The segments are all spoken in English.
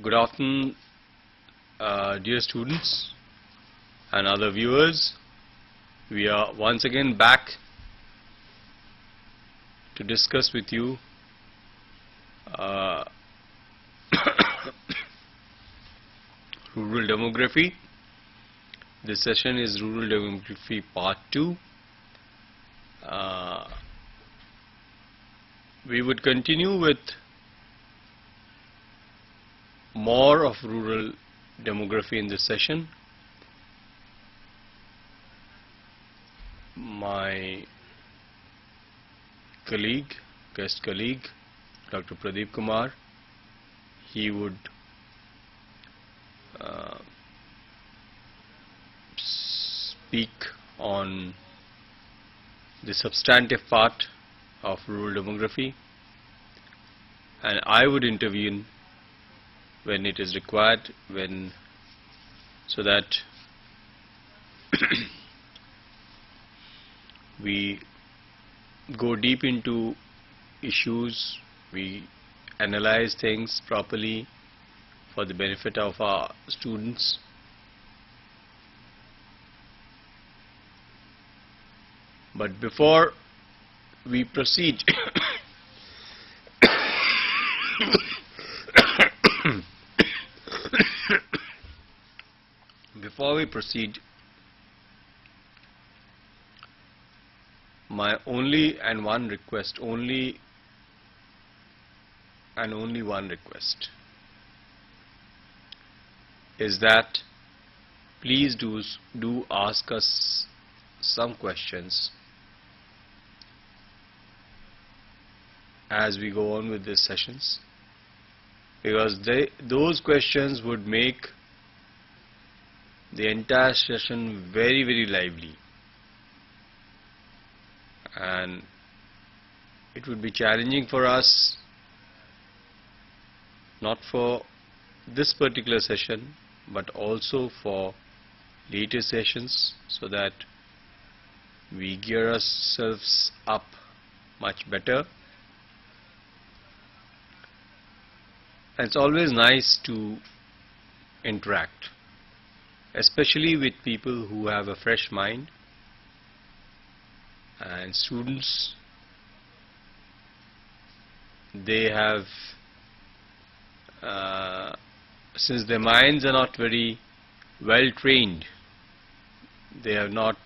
Good afternoon, dear students and other viewers. We are once again back to discuss with you rural demography. This session is rural demography part 2. We would continue with more of rural demography in this session. My guest colleague, Dr. Pradeep Kumar, he would speak on the substantive part of rural demography, and I would intervene when it is required, so that we go deep into issues, we analyze things properly for the benefit of our students. But before we proceed my only one request is that please do ask us some questions as we go on with these sessions, because those questions would make the entire session very, very lively, and it would be challenging for us, not for this particular session but also for later sessions, so that we gear ourselves up much better. And it's always nice to interact, especially with people who have a fresh mind, and students, they have since their minds are not very well trained, they are not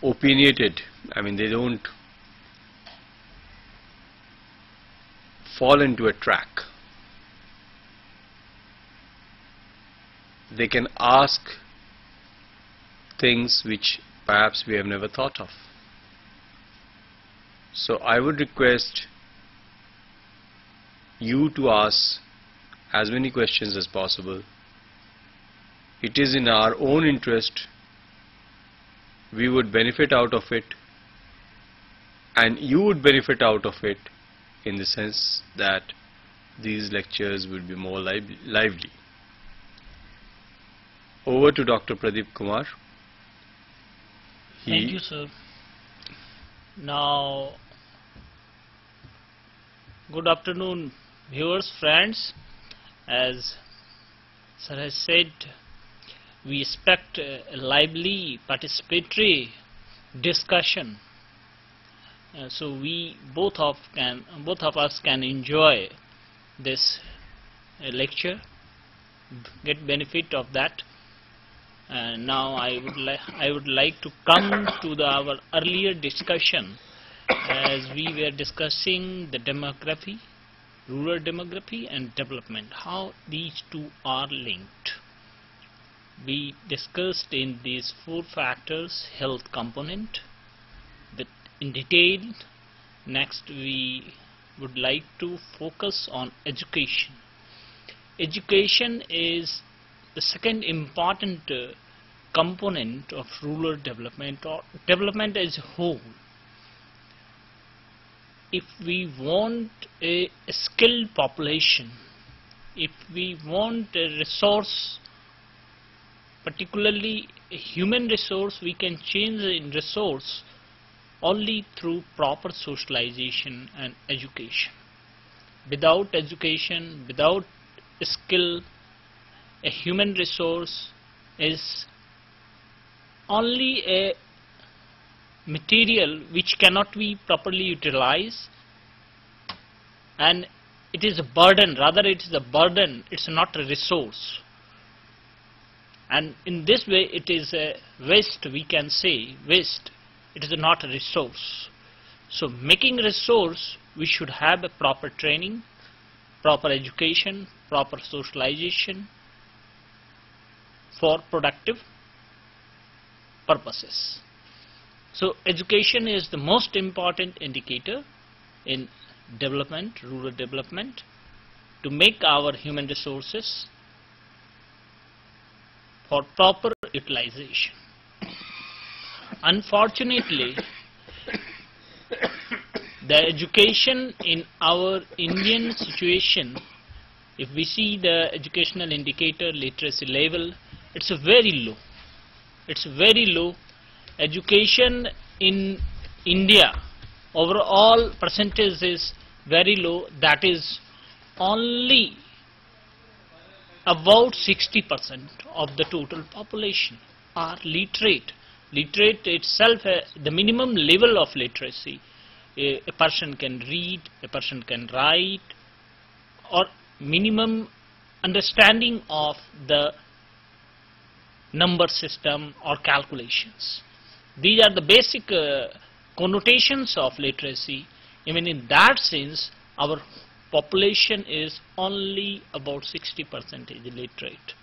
opinionated. I mean, they don't fall into a track. They can ask things which perhaps we have never thought of. So I would request you to ask as many questions as possible. It is in our own interest. We would benefit out of it, and you would benefit out of it, in the sense that these lectures would be more lively. Over to Dr. Pradeep Kumar. Thank you, sir. Now, good afternoon, viewers, friends. As sir has said, we expect a lively participatory discussion, so we both of us can enjoy this lecture, get benefit of that. And now I would like to come to our earlier discussion, as we were discussing the demography, rural demography and development, how these two are linked. We discussed in these 4 factors health component in detail. Next, we would like to focus on education. Education is the second important component of rural development, or development as a whole. If we want a skilled population, if we want a resource, particularly a human resource, we can change in resource only through proper socialization and education. Without education, without skill, a human resource is only a material which cannot be properly utilized, and it is a burden. Rather, it is a burden, it's not a resource. And in this way it is a waste, we can say waste. It is not a resource. So making resource, we should have a proper training, proper education, proper socialization for productive purposes. So education is the most important indicator in development, rural development, to make our human resources for proper utilization. Unfortunately, the education in our Indian situation, if we see the educational indicator, literacy level, it's very low. It's very low. Education in India, overall percentage is very low. That is only about 60% of the total population are literate. Literate itself, the minimum level of literacy, a person can read, a person can write, or minimum understanding of the number system or calculations. These are the basic connotations of literacy. Even in that sense, our population is only about 60% literate,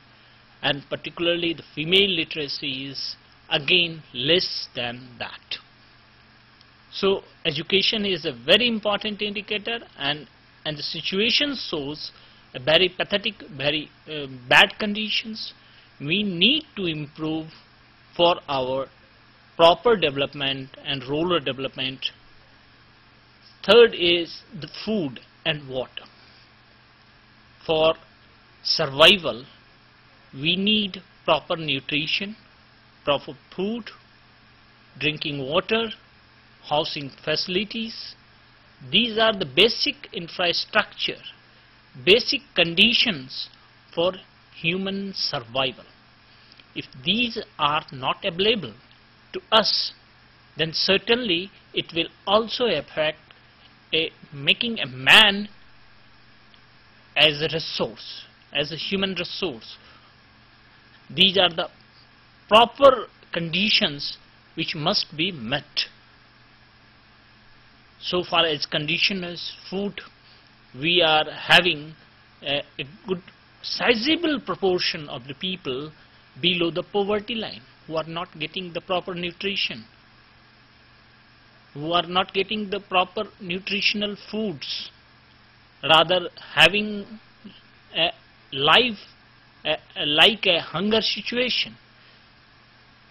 and particularly the female literacy is again less than that. So education is a very important indicator, and the situation shows a very pathetic, very bad conditions. We need to improve for our proper development and rural development. Third is the food and water. For survival, we need proper nutrition, proper food, drinking water, housing facilities. These are the basic infrastructure, basic conditions for human survival. If these are not available to us, then certainly it will also affect making a man as a resource, as a human resource. These are the proper conditions which must be met. So far as condition is food, we are having a good sizable proportion of the people below the poverty line who are not getting the proper nutrition, who are not getting the proper nutritional foods, rather having a life like a hunger situation.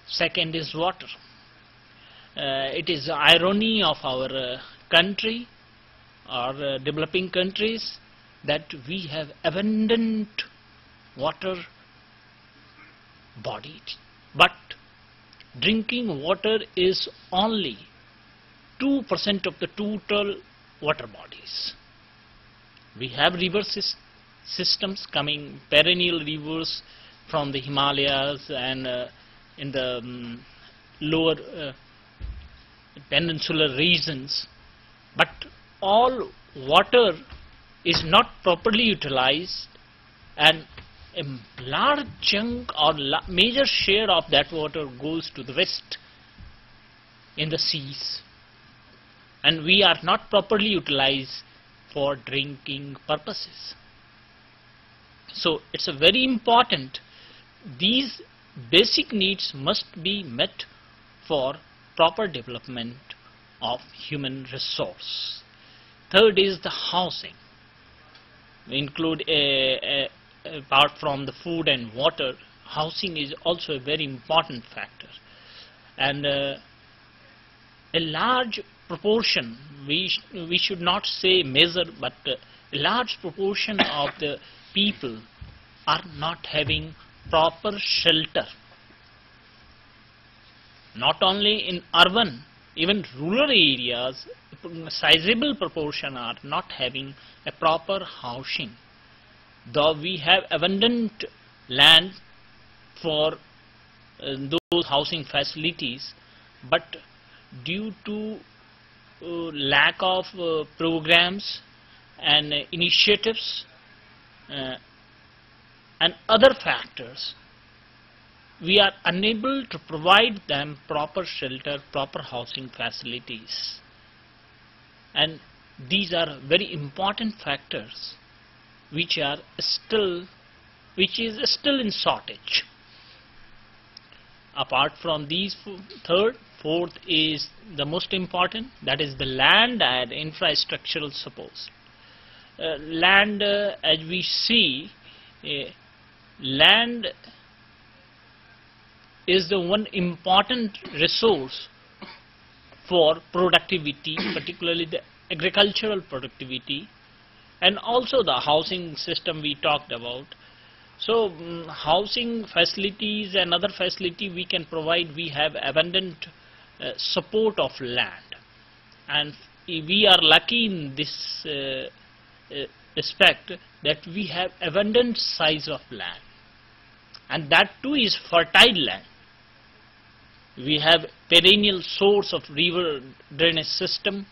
Second is water. It is irony of our country or developing countries that we have abundant water body, but drinking water is only 2% of the total water bodies. We have river systems coming, perennial rivers from the Himalayas and in the lower peninsular regions, but all water is not properly utilized, and a large chunk or major share of that water goes to the west in the seas, and we are not properly utilized for drinking purposes. So it's a very important, these basic needs must be met for proper development of human resource. Third is the housing. We include apart from the food and water, housing is also a very important factor, and a large proportion, we should not say measure, but a large proportion of the people are not having proper shelter. Not only in urban, even rural areas, a sizable proportion are not having a proper housing. Though we have abundant land for those housing facilities, but due to lack of programs and initiatives and other factors, we are unable to provide them proper shelter, proper housing facilities. And these are very important factors which is still in shortage. Apart from these, fourth is the most important, that is the land and infrastructural support. Land, as we see, land is the one important resource for productivity, particularly the agricultural productivity, and also the housing system we talked about. So housing facilities and other facility we can provide, we have abundant support of land, and we are lucky in this respect that we have abundant size of land, and that too is fertile land. We have perennial source of river drainage system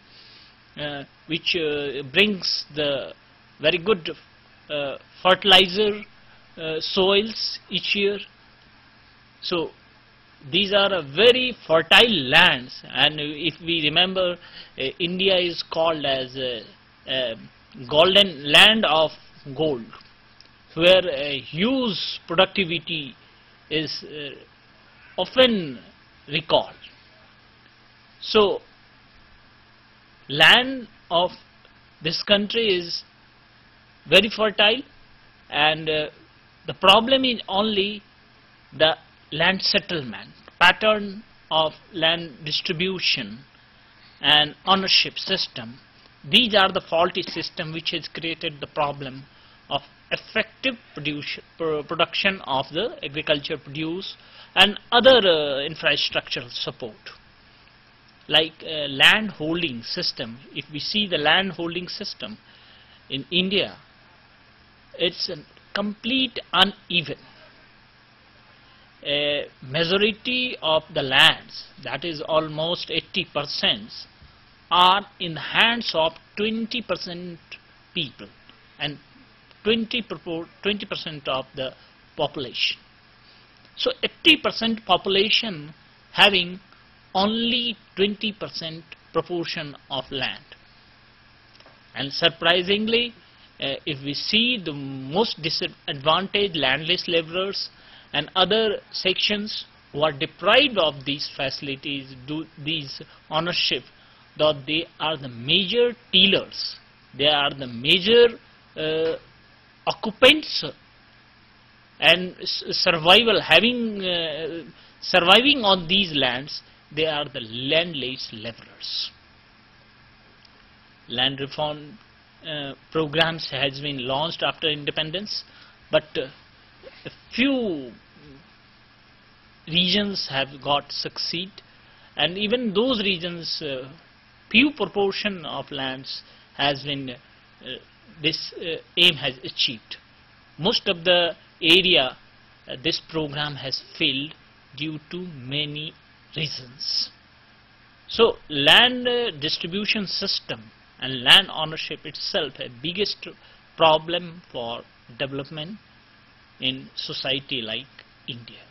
which brings the very good fertilizer soils each year. So these are a very fertile lands, and if we remember, India is called as a golden land of gold, where a huge productivity is often recalled. So land of this country is very fertile, and the problem is only the land settlement, pattern of land distribution and ownership system. These are the faulty system which has created the problem of effective production of the agriculture produce and other infrastructural support. Like land holding system, if we see the land holding system in India, it's a complete uneven. A majority of the lands, that is almost 80%, are in the hands of 20% people and 20% of the population. So 80% population having only 20% proportion of land. And surprisingly, if we see the most disadvantaged landless laborers and other sections who are deprived of these facilities, these ownership, though they are the major tillers, they are the major occupants and survival surviving on these lands, they are the landless laborers. Land reform programs has been launched after independence, but a few regions have got succeed, and even those regions, few proportion of lands has been this aim has achieved. Most of the area this program has failed due to many reasons. So land distribution system and land ownership itself a biggest problem for development in society like India.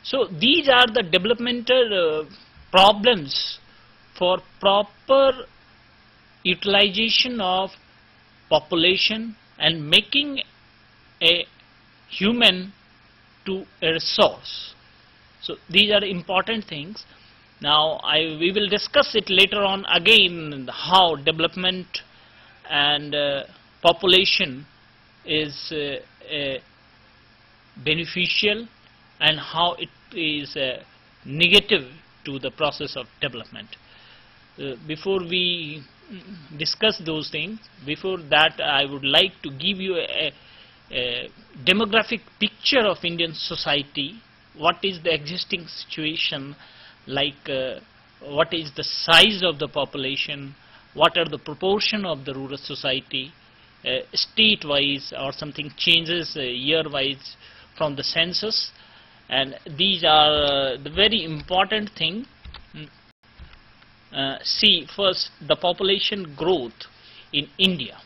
So these are the developmental problems for proper utilization of population and making a human to a resource. So these are important things. Now we will discuss it later on again, how development and population is beneficial and how it is negative to the process of development. Before we discuss those things, before that I would like to give you a demographic picture of Indian society what is the existing situation, like what is the size of the population, what are the proportion of the rural society, state-wise or something changes year-wise from the census, and these are the very important thing. See first the population growth in India.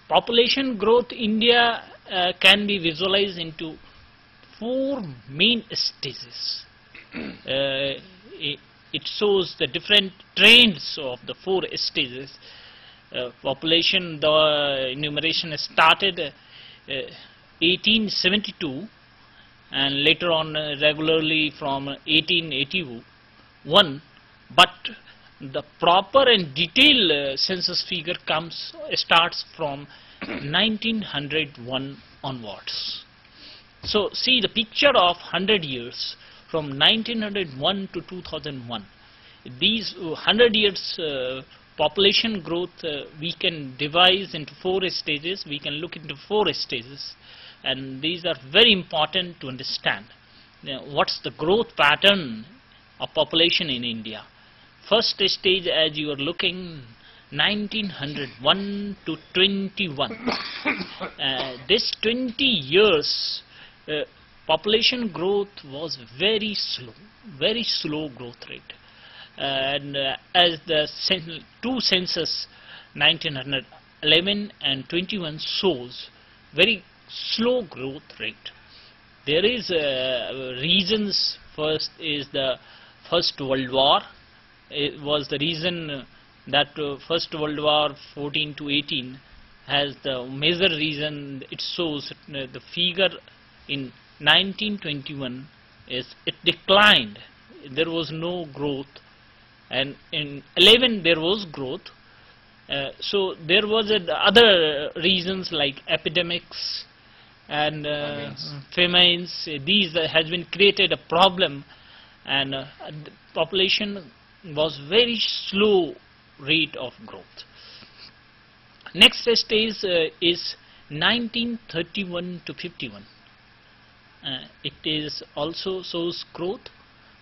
Population growth India can be visualized into four main stages. It shows the different trends of the four stages. Population, the enumeration started 1872 and later on regularly from 1881, but the proper and detailed census figure starts from 1901 onwards. So see the picture of 100 years from 1901 to 2001. These 100 years population growth we can devise into four stages. We can look into four stages, and these are very important to understand. Now, what's the growth pattern of population in India? First stage, as you are looking, 1901 to 21. This 20 years population growth was very slow growth rate. And as the two census 1911 and 21 shows very slow growth rate. There is reasons. First is the First World War. It was the reason that First World War 14 to 18 has the major reason. It shows the figure in 1921 is it declined. There was no growth, and in 11 there was growth. So there was other reasons like epidemics and famines. These has been created a problem, and the population was very slow rate of growth. Next stage is 1931 to 51. It is also shows growth,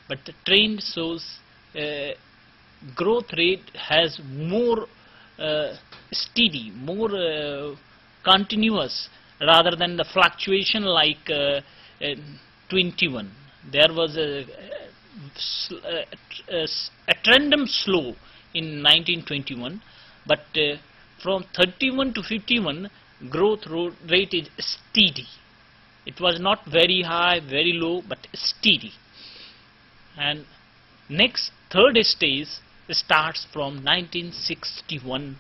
but the trend shows growth rate has more steady, more continuous rather than the fluctuation like 21. There was a trendum slow in 1921, but from 31 to 51 growth rate is steady. It was not very high, very low, but steady. And next third stage starts from 1961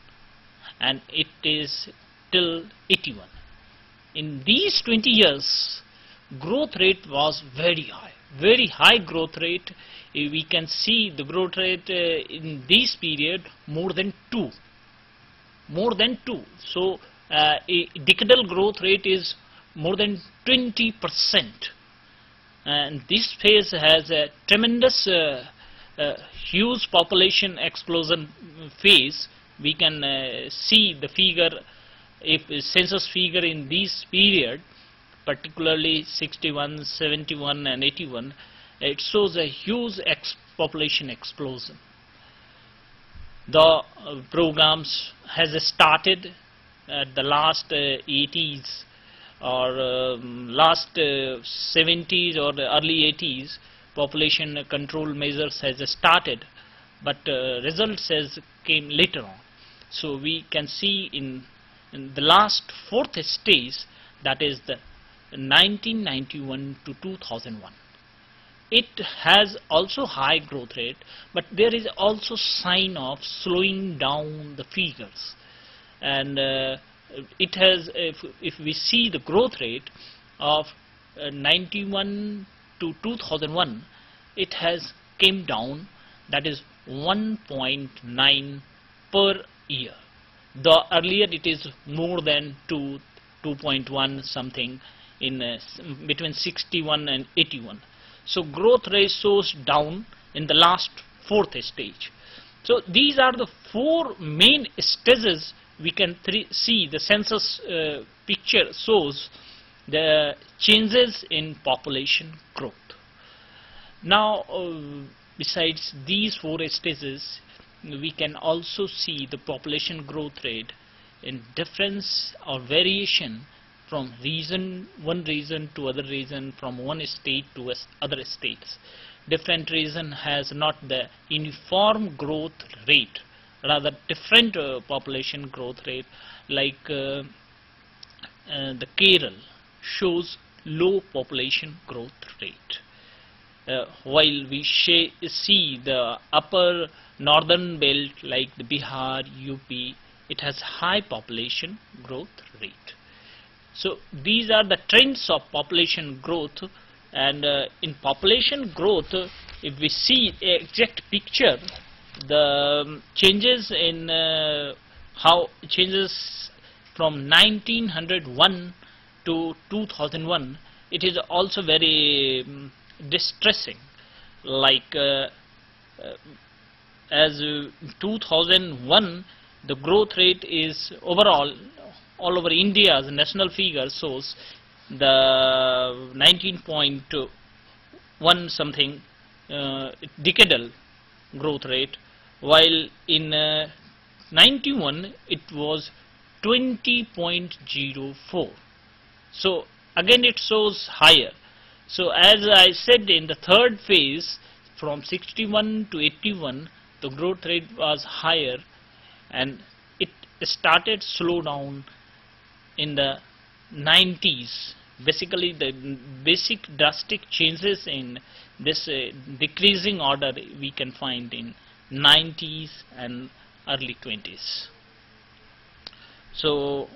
and it is till 81. In these 20 years, growth rate was very high growth rate. We can see the growth rate in this period more than 2. So a decadal growth rate is more than 20%, and this phase has a tremendous huge population explosion phase. We can see the figure, if census figure in this period, particularly 61, 71 and 81, it shows a huge population explosion. The programs has started at the last 80s or last 70s or the early 80s. Population control measures has started, but results has came later on. So we can see in the last fourth stage, that is the 1991 to 2001. It has also high growth rate, but there is also sign of slowing down the figures, and it has, if we see the growth rate of 91 to 2001, it has came down, that is 1.9 per year. The earlier it is more than 2.1 something in between 61 and 81. So growth rate shows down in the last fourth stage. So these are the four main stages we can see. The census picture shows the changes in population growth. Now, besides these four stages, we can also see the population growth rate in difference or variation from one region to other region, from one state to other states. Different region has not the uniform growth rate, rather different population growth rate, like the Kerala shows low population growth rate. While we see the upper northern belt like the Bihar, UP, it has high population growth rate. So these are the trends of population growth, and in population growth, if we see the exact picture, the changes in how changes from 1901 to 2001, it is also very distressing. Like as 2001, the growth rate is overall all over India's national figure shows the 19.1 something decadal growth rate, while in 91 it was 20.04. So again it shows higher. So as I said, in the third phase from 61 to 81, the growth rate was higher, and it started slow down in the 90s. Basically the basic drastic changes in this decreasing order we can find in 90s and early 20s. So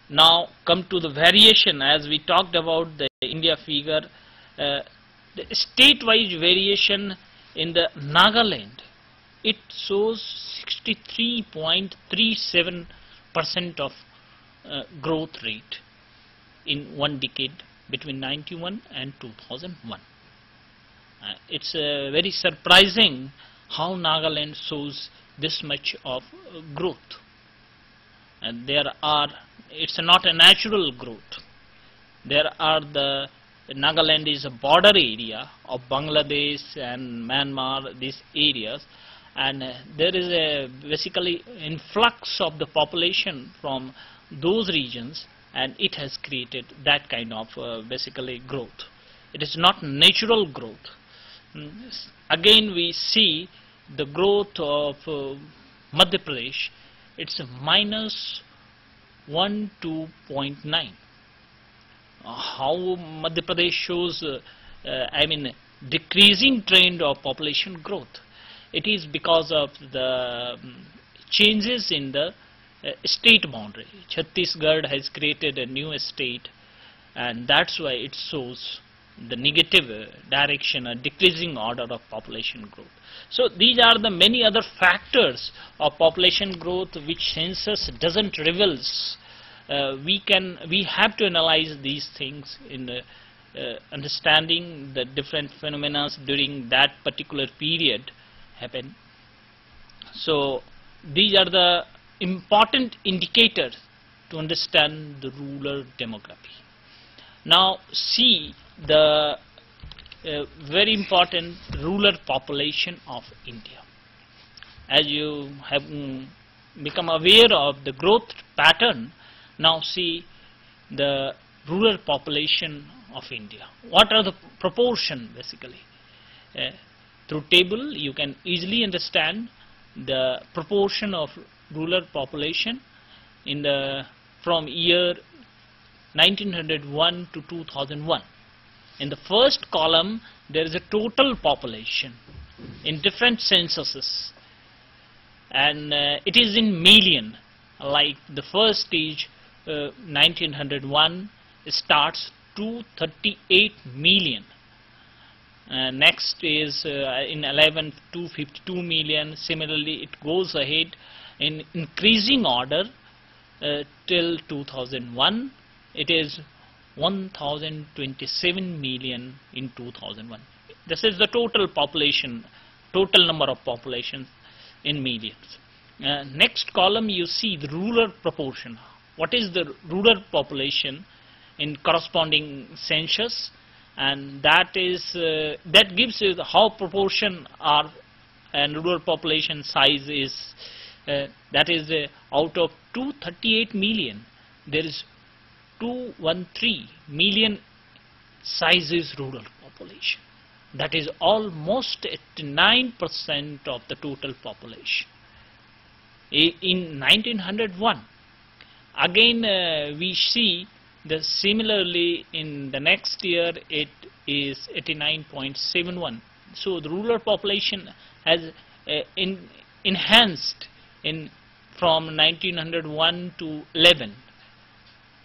now come to the variation. As we talked about the India figure, the state-wise variation in the Nagaland, it shows 63.37% of growth rate in one decade between 91 and 2001. It's very surprising how Nagaland shows this much of growth, and it's not a natural growth. Nagaland is a border area of Bangladesh and Myanmar, these areas, and there is a basically influx of the population from those regions, and it has created that kind of basically growth. It is not natural growth. Again we see the growth of Madhya Pradesh, it's minus 12.9. How Madhya Pradesh shows decreasing trend of population growth? It is because of the changes in the state boundary. Chhattisgarh has created a new state, and that's why it shows the negative direction, a decreasing order of population growth. So these are the many other factors of population growth which census doesn't reveals. We have to analyze these things in understanding the different phenomena during that particular period happen. So these are the important indicators to understand the rural demography. Now see the very important rural population of India. As you have become aware of the growth pattern, now see the rural population of India. What are the proportion basically? Through table you can easily understand the proportion of rural population in from year 1901 to 2001. In the first column there is a total population in different censuses, and it is in million. Like the first stage 1901 starts 238 million. Next is in 11 252 million. Similarly it goes ahead in increasing order till 2001. It is 1027 million in 2001. This is the total population, total number of populations in millions. Next column you see the rural proportion. What is the rural population in corresponding census, and that gives you how proportion are and rural population size is. That is out of 238 million, there is 213 million size is rural population. That is almost 89% of the total population. In 1901, again we see the similarly in the next year it is 89.71. So the rural population has enhanced in from 1901 to 11.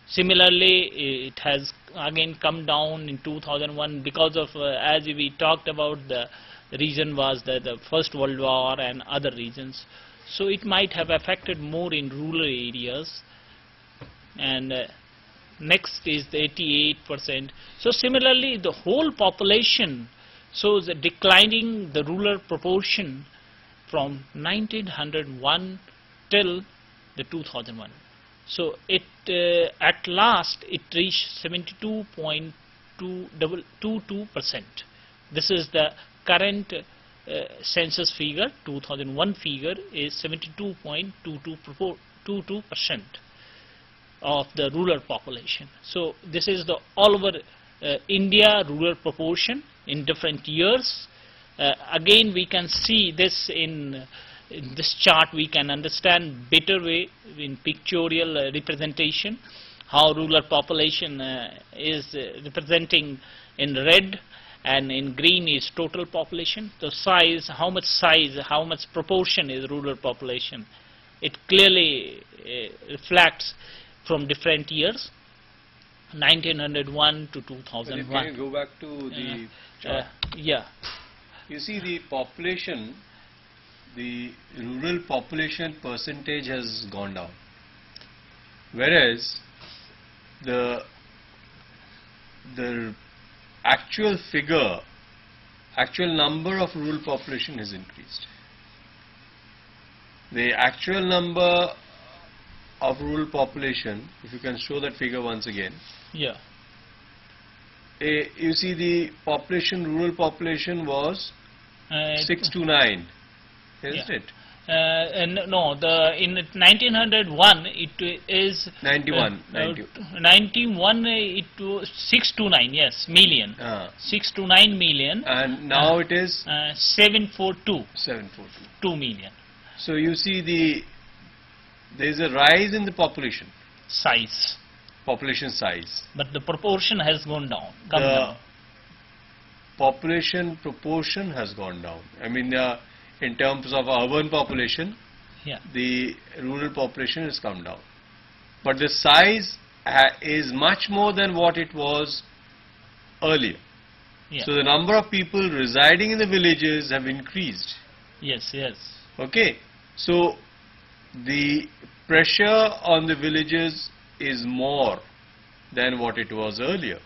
Similarly, it has again come down in 2001 because of, as we talked about, the reason was the First World War and other reasons. So it might have affected more in rural areas. And next is the 88%. So similarly, the whole population shows a declining the rural proportion from 1901 till the 2001. So it at last it reached 72.22%. This is the current census figure. 2001 figure is 72.22% of the rural population. So this is the all over India rural proportion in different years. Again we can see this in this chart. We can understand better way in pictorial representation how rural population is representing in red, and in green is total population. The size, how much proportion is rural population. It clearly reflects from different years, 1901 to 2001. Can you go back to the chart? Yeah. You see the population, the rural population percentage has gone down, whereas the actual figure, actual number of rural population has increased. The actual number of rural population, if you can show that figure once again. Yeah. You see the population, rural population was 629, isn't it? No, in 1901 it is 91. 91 it was 629, yes, million. 629 million. And now it is 742. 742. 2 million. So you see there is a rise in the population size. Population size. But the proportion has gone down. Population proportion has gone down. I mean, in terms of urban population, yeah, the rural population has come down. But the size is much more than what it was earlier. Yeah. So the number of people residing in the villages have increased. Yes, yes. Okay. So the pressure on the villages is more than what it was earlier.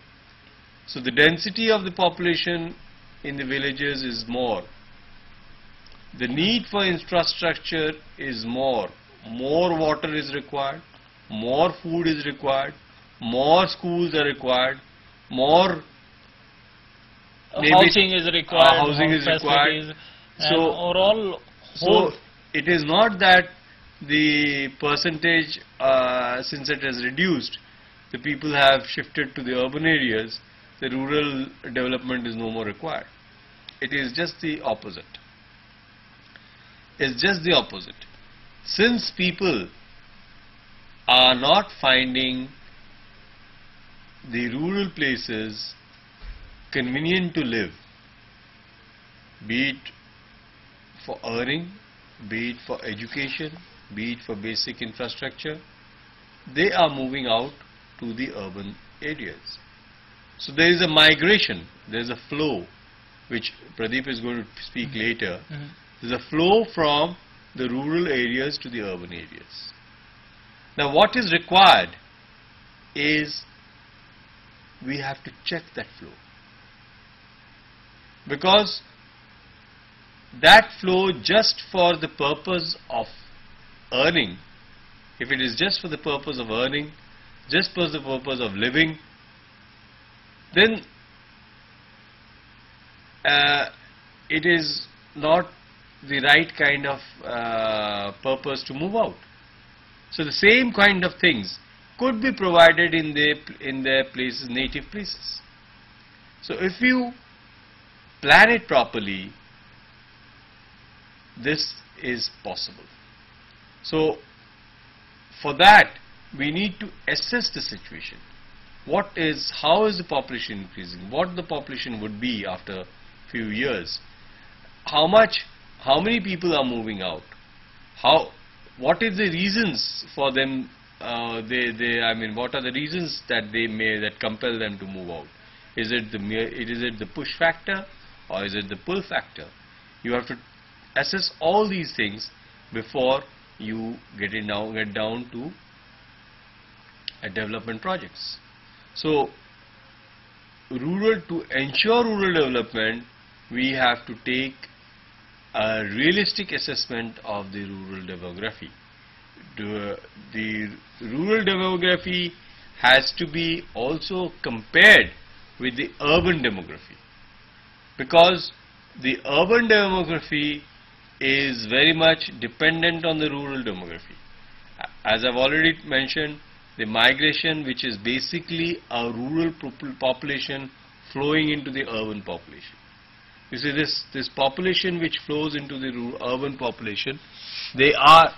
So the density of the population in the villages is more. The need for infrastructure is more. More water is required, more food is required, more schools are required, more housing is required. Housing is required. So overall, so it is not that the percentage, since it has reduced, the people have shifted to the urban areas, the rural development is no more required. It is just the opposite. It's just the opposite. Since people are not finding the rural places convenient to live, be it for earning, be it for education, be it for basic infrastructure, they are moving out to the urban areas. So there is a migration, there is a flow, which Pradeep is going to speak later. There is a flow from the rural areas to the urban areas. Now what is required is we have to check that flow, because that flow just for the purpose of earning, if it is just for the purpose of earning, just for the purpose of living, then it is not the right kind of purpose to move out. So the same kind of things could be provided in their places, native places. So if you plan it properly, this is possible. So for that we need to assess the situation. How is the population increasing? What the population would be after few years? How many people are moving out? What is the reasons for them? What are the reasons that compel them to move out? Is it the push factor, or is it the pull factor? You have to assess all these things before you get down to development projects. So to ensure rural development, we have to take a realistic assessment of the rural demography. The rural demography has to be also compared with the urban demography, because the urban demography is very much dependent on the rural demography. As I've already mentioned, the migration, which is basically a rural population flowing into the urban population. You see, this population which flows into the urban population, they are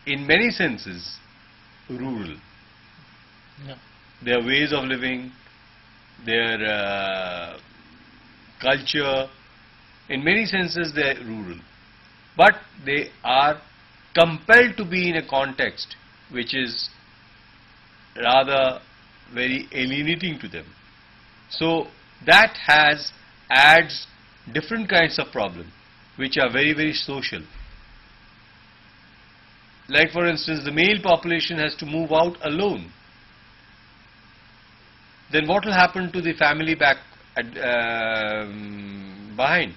in many senses rural. Yeah. Their ways of living, their culture, in many senses they are rural, but they are compelled to be in a context which is rather very alienating to them. So that adds different kinds of problems which are very, very social. Like for instance, the male population has to move out alone. Then what will happen to the family back behind?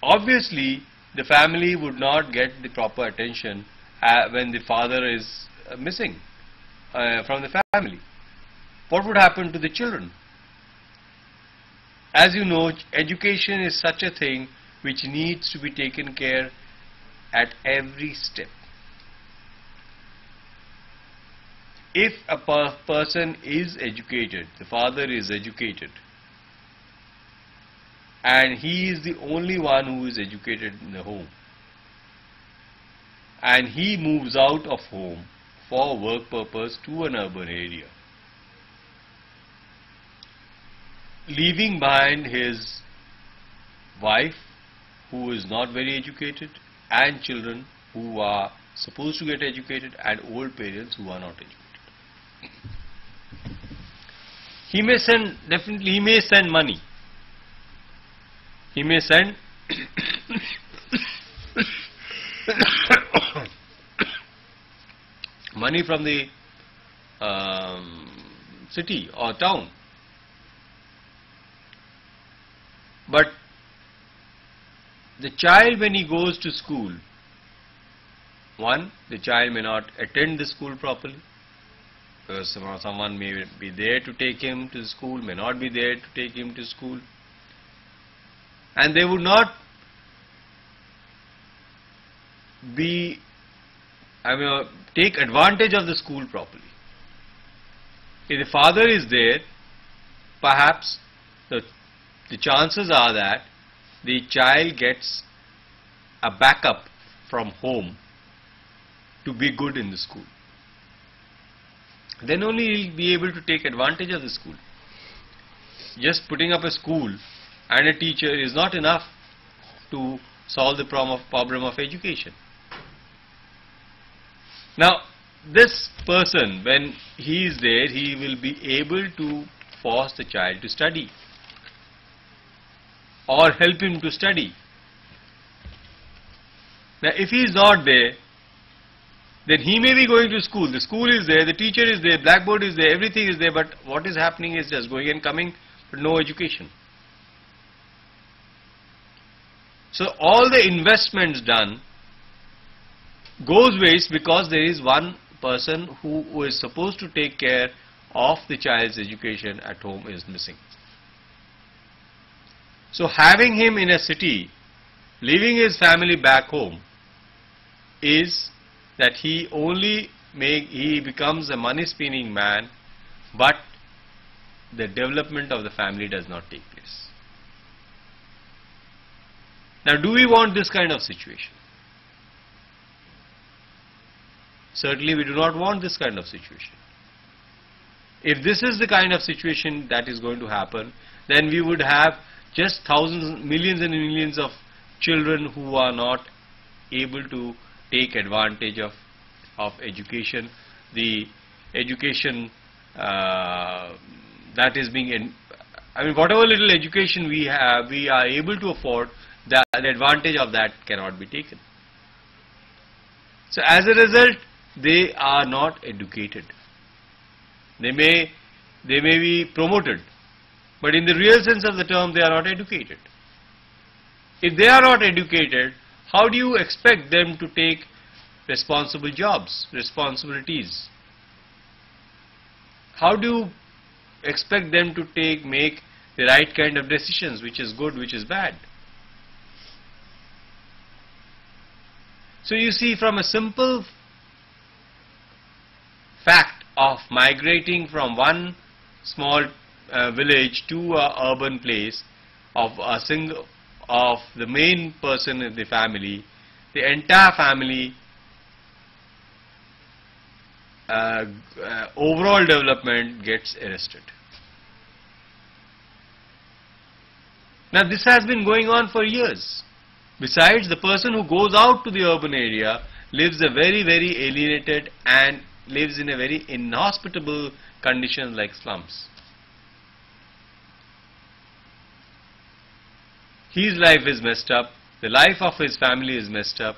Obviously, the family would not get the proper attention when the father is missing from the family. What would happen to the children? As you know, education is such a thing which needs to be taken care at every step. If a person is educated, the father is educated, and he is the only one who is educated in the home, and he moves out of home for work purpose to an urban area, leaving behind his wife who is not very educated, and children who are supposed to get educated, and old parents who are not educated. He may send money. He may send money from the city or town. But the child, when he goes to school, one, the child may not attend the school properly, because someone may be there to take him to school, may not be there to take him to school, and they would not take advantage of the school properly. If the father is there, perhaps the chances are that the child gets a backup from home to be good in the school. Then only he will be able to take advantage of the school. Just putting up a school and a teacher is not enough to solve the problem of education. Now, this person, when he is there, he will be able to force the child to study or help him to study. Now, if he is not there, then he may be going to school. The school is there, the teacher is there, blackboard is there, everything is there, but what is happening is just going and coming, but no education. So all the investments done goes waste because there is one person who is supposed to take care of the child's education at home is missing. So having him in a city, leaving his family back home, is that he becomes a money spinning man, but the development of the family does not take place. Now, do we want this kind of situation? Certainly we do not want this kind of situation. If this is the kind of situation that is going to happen, then we would have just thousands, millions and millions of children who are not able to take advantage of education. The education that is being, whatever little education we have, we are able to afford, the advantage of that cannot be taken. So as a result, they are not educated. They may be promoted, but in the real sense of the term, they are not educated. If they are not educated, how do you expect them to take responsible jobs, responsibilities? How do you expect them to make the right kind of decisions, which is good, which is bad? So you see, from a simple fact of migrating from one small village to a urban place of the main person in the family, the entire family overall development gets arrested. Now this has been going on for years. Besides, the person who goes out to the urban area lives a very, very alienated and lives in a very inhospitable condition like slums. His life is messed up, the life of his family is messed up,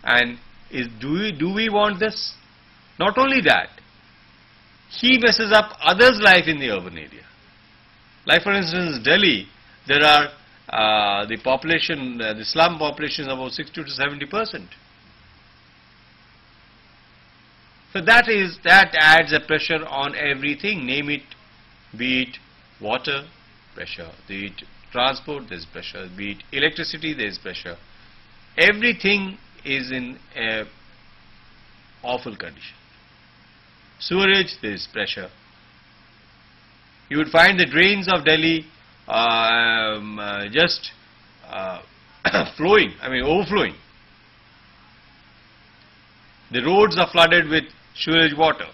and do we want this? Not only that, he messes up others' life in the urban area. Like for instance, Delhi, there are the population, the slum population is about 60 to 70%. So that adds a pressure on everything, name it, be it water, pressure, be it transport, there is pressure, be it electricity, there is pressure. Everything is in a awful condition. Sewerage, there is pressure. You would find the drains of Delhi just flowing, overflowing. The roads are flooded with sewage water.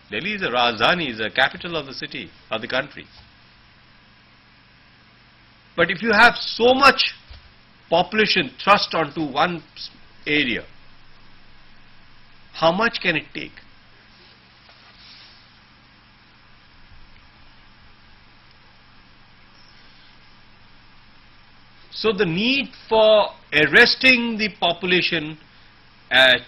Delhi is a Rajdhani, is a capital of the city, of the country. But if you have so much population thrust onto one area, how much can it take? So the need for arresting the population,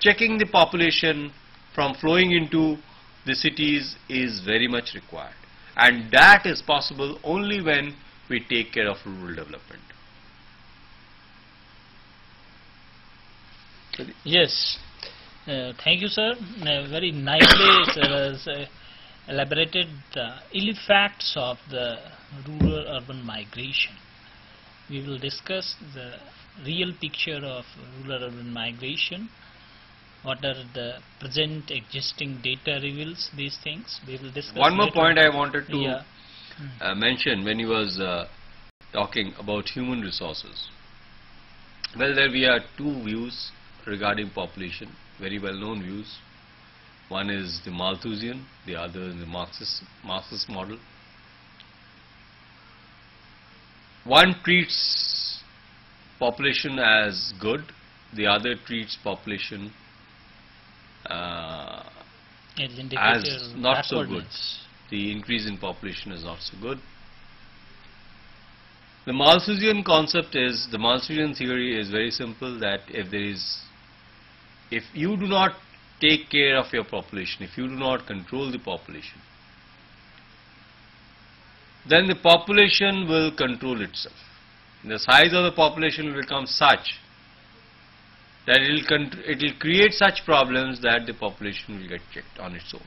checking the population from flowing into the cities is very much required. And that is possible only when we take care of rural development. Yes. Thank you, sir. Very nicely sir has elaborated the ill effects of the rural-urban migration. We will discuss the real picture of rural-urban migration. What are the present existing data reveals these things? We will discuss. One more later. point I wanted to mention when he was talking about human resources. Well, there we have two views regarding population, very well known views. One is the Malthusian, the other is the Marxist model. One treats population as good, the other treats population as not so good. The increase in population is not so good. The Malthusian concept is, the Malthusian theory is very simple, that if you do not take care of your population, if you do not control the population, then the population will control itself. The size of the population will become such that it will create such problems that the population will get checked on its own.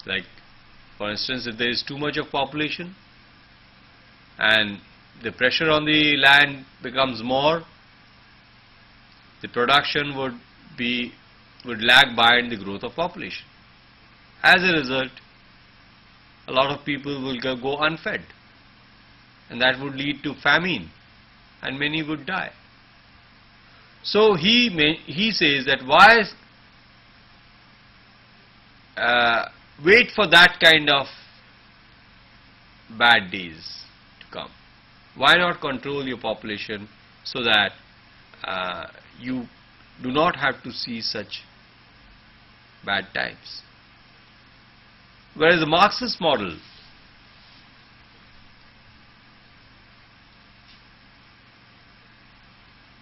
Like, for instance, if there is too much of population and the pressure on the land becomes more, the production would lag behind the growth of population. As a result, a lot of people will go unfed, and that would lead to famine, and many would die. So he says that why wait for that kind of bad days to come? Why not control your population so that you do not have to see such bad times? Whereas the Marxist model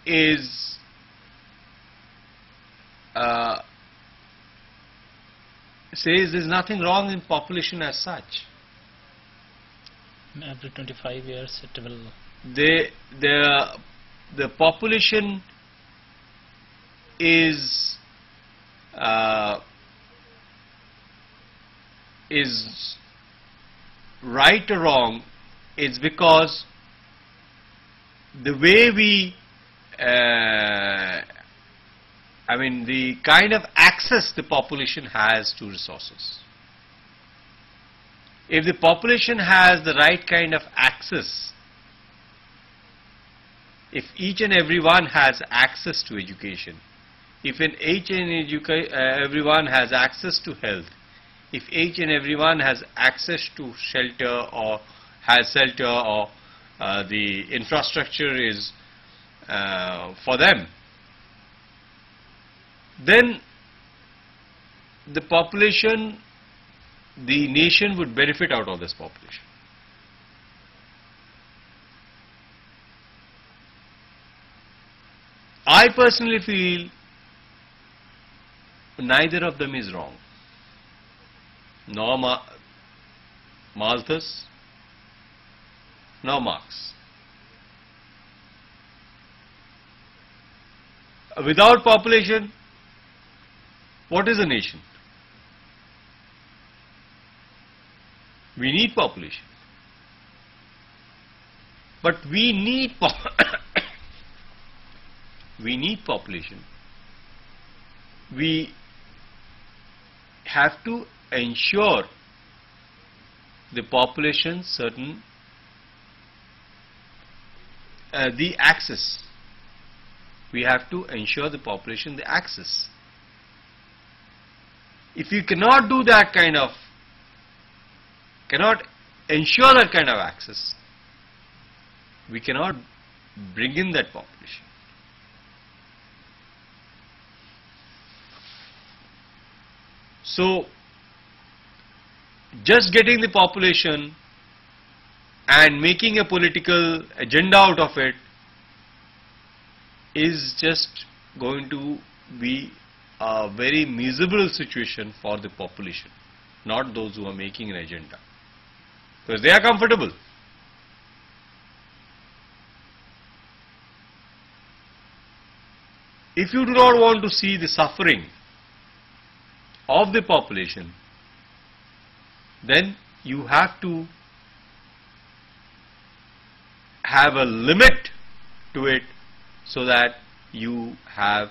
is says there is nothing wrong in population as such. Every 25 years it will. The population is right or wrong. It's because the way we the kind of access the population has to resources. If the population has the right kind of access, if each and everyone has access to education, if each and everyone has access to health, if each and everyone has access to shelter or the infrastructure is for them, then the population, the nation would benefit out of this population. I personally feel neither of them is wrong, nor Malthus nor Marx. Without population, what is a nation? We need population, but we need population. We have to ensure the population certain the access. We have to ensure the population the access. If you cannot do that cannot ensure that kind of access, we cannot bring in that population. So, just getting the population and making a political agenda out of it is just going to be a very miserable situation for the population, not those who are making an agenda, because they are comfortable. If you do not want to see the suffering of the population, then you have to have a limit to it so that you have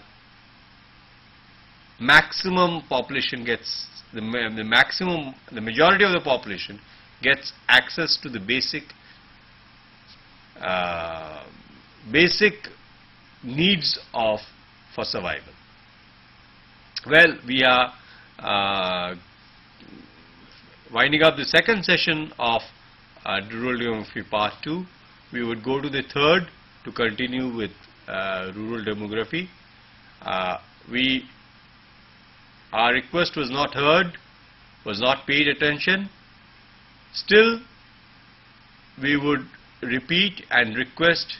maximum population gets the majority of the population gets access to the basic needs for survival. Well, we are winding up the second session of Rural Demography Part 2. We would go to the third to continue with rural demography. Our request was not heard, was not paid attention. Still, we would repeat and request,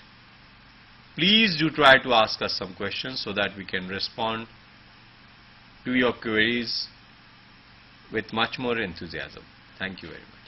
please do try to ask us some questions so that we can respond to your queries with much more enthusiasm. Thank you very much.